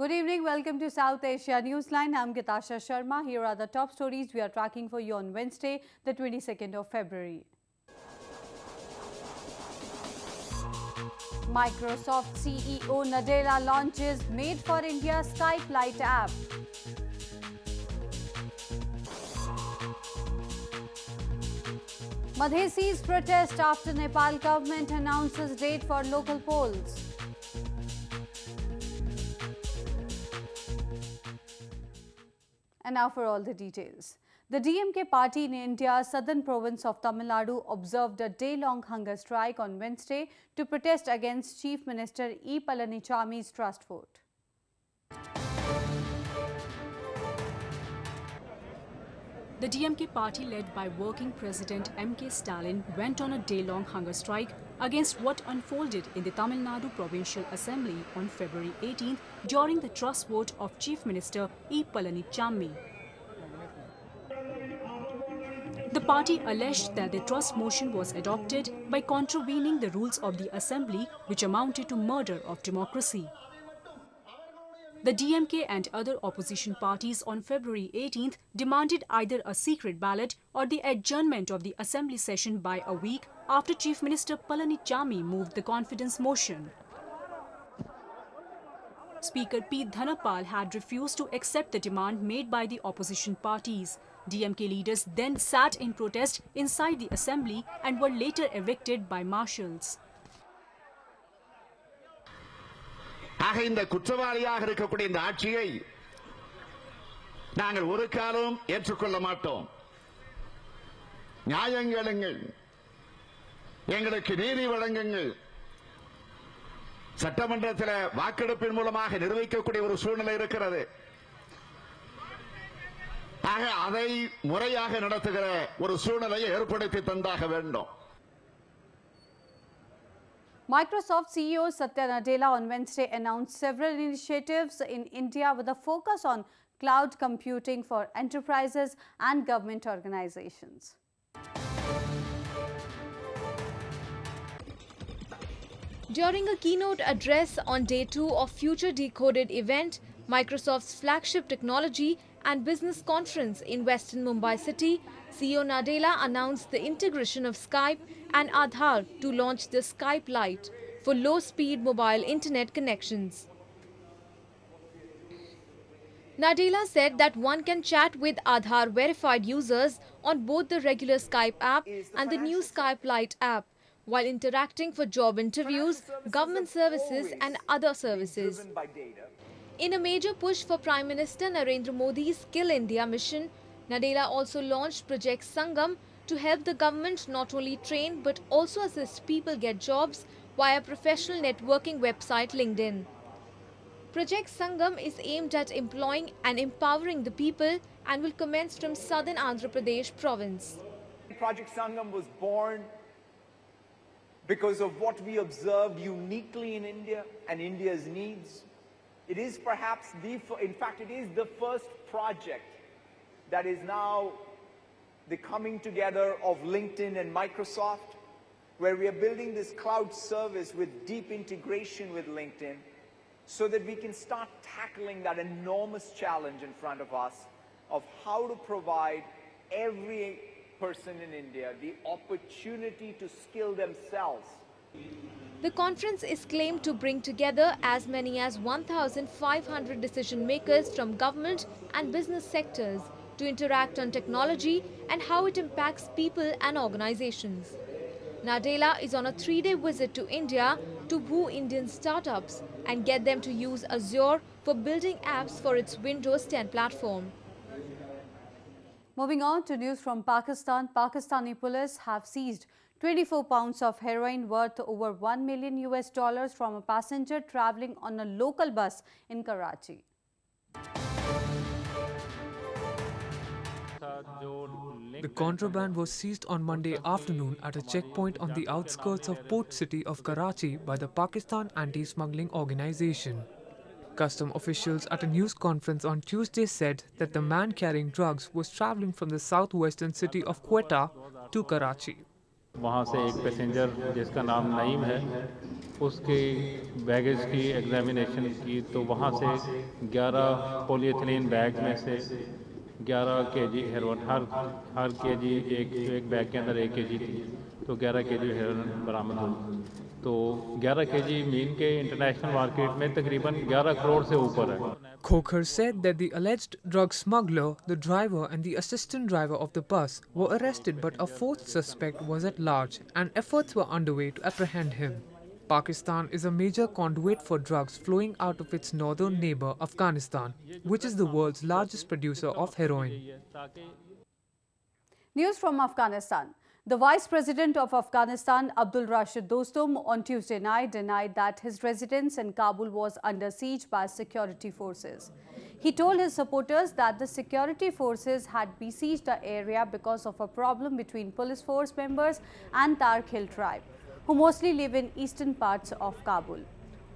Good evening. Welcome to South Asia Newsline. I'm Gitasha Sharma. Here are the top stories we are tracking for you on Wednesday, the 22nd of February. Microsoft CEO Nadella launches Made for India Skype Lite app. Madhesis protest after Nepal government announces date for local polls. And now for all the details. The DMK party in India's southern province of Tamil Nadu observed a day-long hunger strike on Wednesday to protest against Chief Minister E. Palanichami's trust vote. The DMK party led by working President M.K. Stalin went on a day-long hunger strike against what unfolded in the Tamil Nadu Provincial Assembly on February 18th during the trust vote of Chief Minister E. Palanichami. The party alleged that the trust motion was adopted by contravening the rules of the Assembly, which amounted to murder of democracy. The DMK and other opposition parties on February 18th demanded either a secret ballot or the adjournment of the Assembly session by a week after Chief Minister Palanichami moved the confidence motion. Speaker P. Dhanapal had refused to accept the demand made by the opposition parties. DMK leaders then sat in protest inside the Assembly and were later evicted by marshals. ஆக இந்த குற்றவாளியாக இருக்கக்கூடிய இந்த ஆட்சியை நாங்கள் ஒரு காலம் ஏற்றுக்கொள்ள மாட்டோம். நியாயம் கேளுங்கள், எங்களுக்கு நீதி வழங்குங்கள். சட்டமன்றத்தில் வாக்கெடுப்பின் மூலமாக நிர்வகிக்கக்கூடிய ஒரு சூழ்நிலை இருக்கிறது. ஆக அதை முறையாக நடத்துகிற ஒரு சூழ்நிலையை ஏற்படுத்தி தந்தாக வேண்டும். Microsoft CEO Satya Nadella on Wednesday announced several initiatives in India with a focus on cloud computing for enterprises and government organizations. During a keynote address on day 2 of Future Decoded event, Microsoft's flagship technology and business conference in Western Mumbai city, CEO Nadella announced the integration of Skype and Aadhaar to launch the Skype Lite for low-speed mobile internet connections. Nadella said that one can chat with Aadhaar verified users on both the regular Skype app and the new Skype Lite app, while interacting for job interviews, government services and other services. In a major push for Prime Minister Narendra Modi's Skill India mission, Nadella also launched Project Sangam to help the government not only train but also assist people get jobs via professional networking website LinkedIn. Project Sangam is aimed at employing and empowering the people and will commence from southern Andhra Pradesh province. Project Sangam was born because of what we observed uniquely in India and India's needs. It is perhaps in fact, it is the first project that is now the coming together of LinkedIn and Microsoft, where we are building this cloud service with deep integration with LinkedIn so that we can start tackling that enormous challenge in front of us of how to provide every person in India the opportunity to skill themselves. The conference is claimed to bring together as many as 1,500 decision makers from government and business sectors to interact on technology and how it impacts people and organizations. Nadella is on a 3-day visit to India to woo Indian startups and get them to use Azure for building apps for its Windows 10 platform. Moving on to news from Pakistan, Pakistani police have seized 24 pounds of heroin worth over $1 million from a passenger traveling on a local bus in Karachi. The contraband was seized on Monday afternoon at a checkpoint on the outskirts of port city of Karachi by the Pakistan Anti-Smuggling Organization. Custom officials at a news conference on Tuesday said that the man carrying drugs was traveling from the southwestern city of Quetta to Karachi. वहाँ से एक passenger जिसका नाम नईम है, उसके baggage की examination की तो वहाँ से 11 पॉलीएथिलीन बैग में से 11 केजी हेरोइन, हर केजी एक बैग के अंदर 1 केजी थी, तो 11 केजी हेरोइन बरामद हुई। तो 11 केजी मीन के इंटरनेशनल मार्केट में तकरीबन 11 करोड़ से ऊपर है। Khokhar said that the alleged drug smuggler, the driver and the assistant driver of the bus were arrested, but a fourth suspect was at large and efforts were underway to apprehend him. Pakistan is a major conduit for drugs flowing out of its northern neighbor Afghanistan, which is the world's largest producer of heroin. News from Afghanistan. The Vice President of Afghanistan, Abdul Rashid Dostum, on Tuesday night denied that his residence in Kabul was under siege by security forces. He told his supporters that the security forces had besieged the area because of a problem between police force members and Tarkhil tribe, who mostly live in eastern parts of Kabul.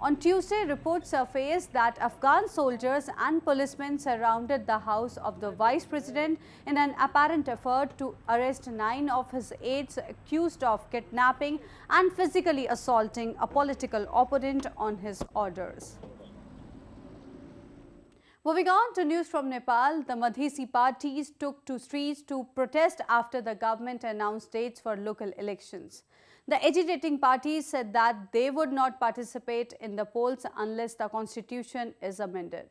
On Tuesday, reports surfaced that Afghan soldiers and policemen surrounded the house of the Vice President in an apparent effort to arrest 9 of his aides accused of kidnapping and physically assaulting a political opponent on his orders. Moving on to news from Nepal, the Madhesi parties took to streets to protest after the government announced dates for local elections. The agitating parties said that they would not participate in the polls unless the constitution is amended.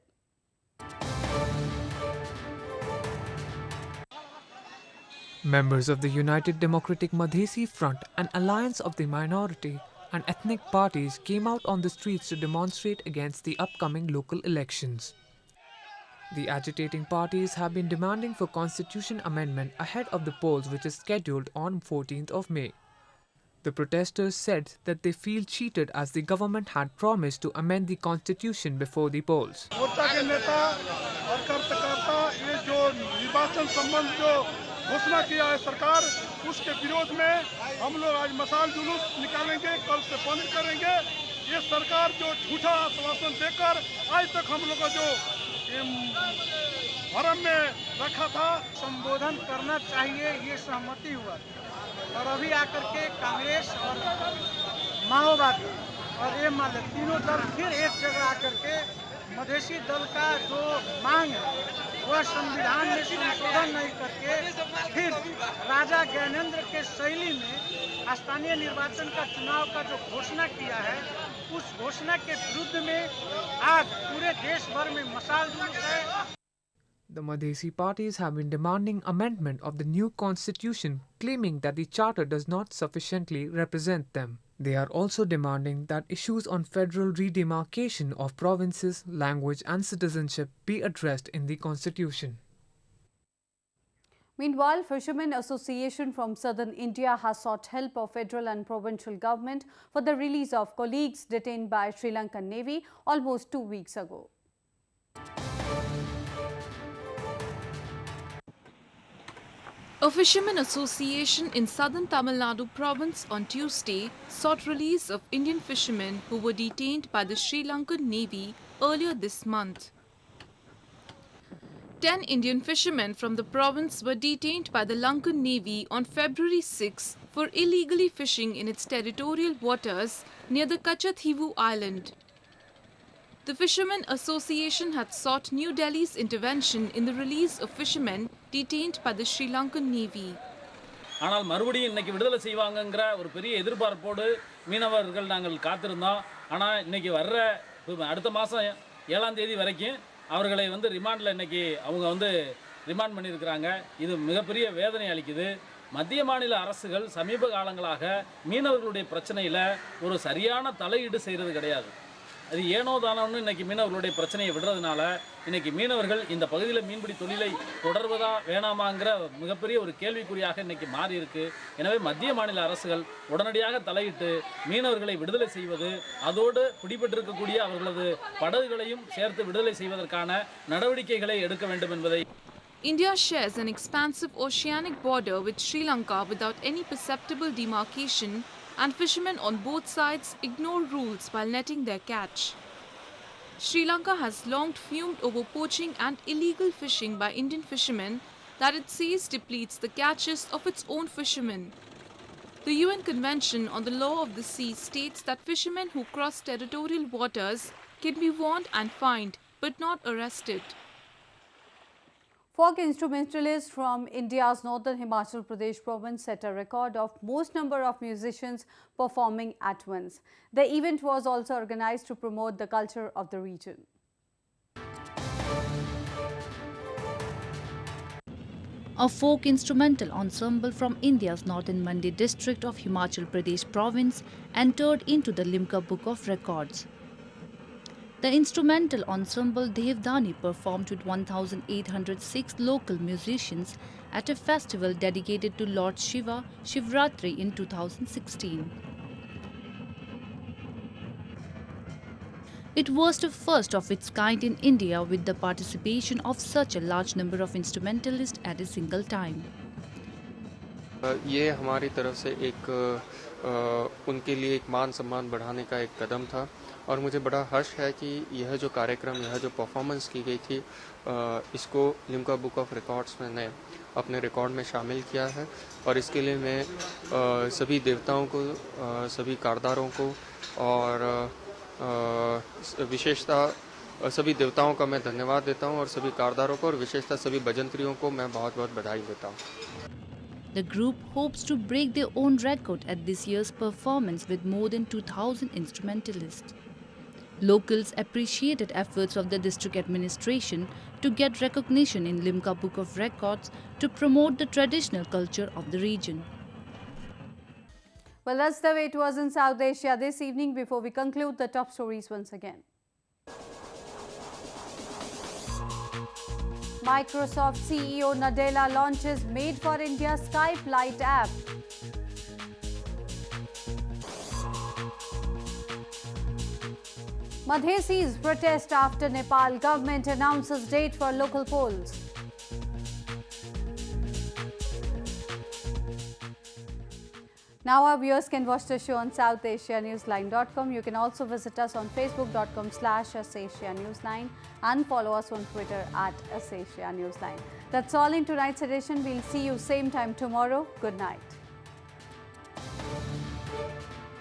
Members of the United Democratic Madhesi Front, an alliance of the minority and ethnic parties, came out on the streets to demonstrate against the upcoming local elections. The agitating parties have been demanding for constitution amendment ahead of the polls, which is scheduled on 14th of May. The protesters said that they feel cheated as the government had promised to amend the constitution before the polls. मोर्चा के नेता और कार्यकर्ता ये जो निर्वाचन संबंध जो घोषणा किया है सरकार, उसके विरोध में हम लोग आज मशाल जुलूस निकालेंगे, कल से बंद करेंगे। ये सरकार जो झूठा आश्वासन देकर आज तक हम लोग का जो भरम में रखा था, संबोधन करना चाहिए, ये सहमति हुआ। और अभी आकर के कांग्रेस और माओवादी और ये तीनों दल फिर एक जगह आकर के मधेसी दल का जो मांग है वह संविधान में संशोधन नहीं करके फिर राजा ज्ञानेंद्र के शैली में स्थानीय निर्वाचन का चुनाव का जो घोषणा किया है, उस घोषणा के विरुद्ध में आज पूरे देश भर में मशाल जुलूस है। The Madhesi parties have been demanding amendment of the new constitution, claiming that the charter does not sufficiently represent them. They are also demanding that issues on federal redemarcation of provinces, language and citizenship be addressed in the constitution. Meanwhile, Fishermen Association from southern India has sought help of federal and provincial government for the release of colleagues detained by Sri Lankan Navy almost 2 weeks ago. A fishermen association in southern Tamil Nadu province on Tuesday sought release of Indian fishermen who were detained by the Sri Lankan Navy earlier this month. 10 Indian fishermen from the province were detained by the Lankan Navy on February 6 for illegally fishing in its territorial waters near the Kachathivu Island. The Fishermen Association had sought New Delhi's intervention in the release of fishermen detained by the Sri Lankan Navy. ஆனால் மறுபடியும் இன்னைக்கு விடுதலை செய்வாங்கங்கற ஒரு பெரிய எதிர்பார்ப்போடு மீனவர்கள் நாங்கள் காத்திருந்தோம். ஆனா இன்னைக்கு வர்ற அடுத்த மாசம் 7ஆம் தேதி வரைக்கும் அவர்களை ரிமாண்ட்ல இன்னைக்கு அவங்க ரிமாண்ட் பண்ணியிருக்காங்க. இது மிகப்பெரிய வேதனை அளிக்குது. மத்திய மாநில அரசுகள் சமீப காலங்களாக மீனவர்களுடைய பிரச்சனையில ஒரு சரியான தலையீடு செய்யறது கிடையாது. அது ஏனோ தானோன்னு இன்னைக்கு மீனவர்களுடைய பிரச்சனையை விடுறதுனால இன்னைக்கு மீனவர்கள் இந்த பகுதியில் மீன்பிடி தொழிலை தொடர்வதா வேணாமாங்கிற மிகப்பெரிய ஒரு கேள்விக்குறியாக இன்னைக்கு மாறி இருக்கு. எனவே மத்திய மாநில அரசுகள் உடனடியாக தலையிட்டு மீனவர்களை விடுதலை செய்வது, அதோடு பிடிபட்டிருக்கக்கூடிய அவர்களது படகுகளையும் சேர்த்து விடுதலை செய்வதற்கான நடவடிக்கைகளை எடுக்க வேண்டும் என்பதை. India shares an expansive oceanic border with Sri Lanka without any perceptible demarcation, and fishermen on both sides ignore rules while netting their catch. Sri Lanka has long fumed over poaching and illegal fishing by Indian fishermen that it says depletes the catches of its own fishermen. The UN Convention on the Law of the Sea states that fishermen who cross territorial waters can be warned and fined, but not arrested. Folk instrumentalists from India's northern Himachal Pradesh province set a record of most number of musicians performing at once. The event was also organized to promote the culture of the region. A folk instrumental ensemble from India's northern Mandi district of Himachal Pradesh province entered into the Limca Book of Records. The instrumental ensemble Devdani performed with 1,806 local musicians at a festival dedicated to Lord Shiva, Shivratri in 2016. It was the first of its kind in India with the participation of such a large number of instrumentalists at a single time. ये हमारी तरफ से उनके लिए एक मान सम्मान बढ़ाने का एक कदम था और मुझे बड़ा हर्ष है कि यह जो कार्यक्रम, यह जो परफॉर्मेंस की गई थी, इसको लिम्का बुक ऑफ रिकॉर्ड्स मैंने अपने रिकॉर्ड में शामिल किया है और इसके लिए मैं सभी देवताओं को, सभी कारदारों को और विशेषता सभी देवताओं का मैं धन्यवाद देता हूं और सभी कारदारों को और विशेषता सभी भजंत्रियों को मैं बहुत-बहुत बधाई देता हूं. The group hopes to break their own record at this year's performance with more than 2,000 instrumentalists. Locals appreciated efforts of the district administration to get recognition in Limca Book of Records to promote the traditional culture of the region. Well, that's the way it was in South Asia this evening. Before we conclude, the top stories once again. Microsoft CEO Nadella launches Made for India Skype Lite app. Madhesis protest after Nepal government announces date for local polls. Now our viewers can watch the show on SouthAsiaNewsline.com. You can also visit us on Facebook.com/AsAsiaNewsline and follow us on Twitter @AsAsiaNewsline. That's all in tonight's edition. We'll see you same time tomorrow. Good night.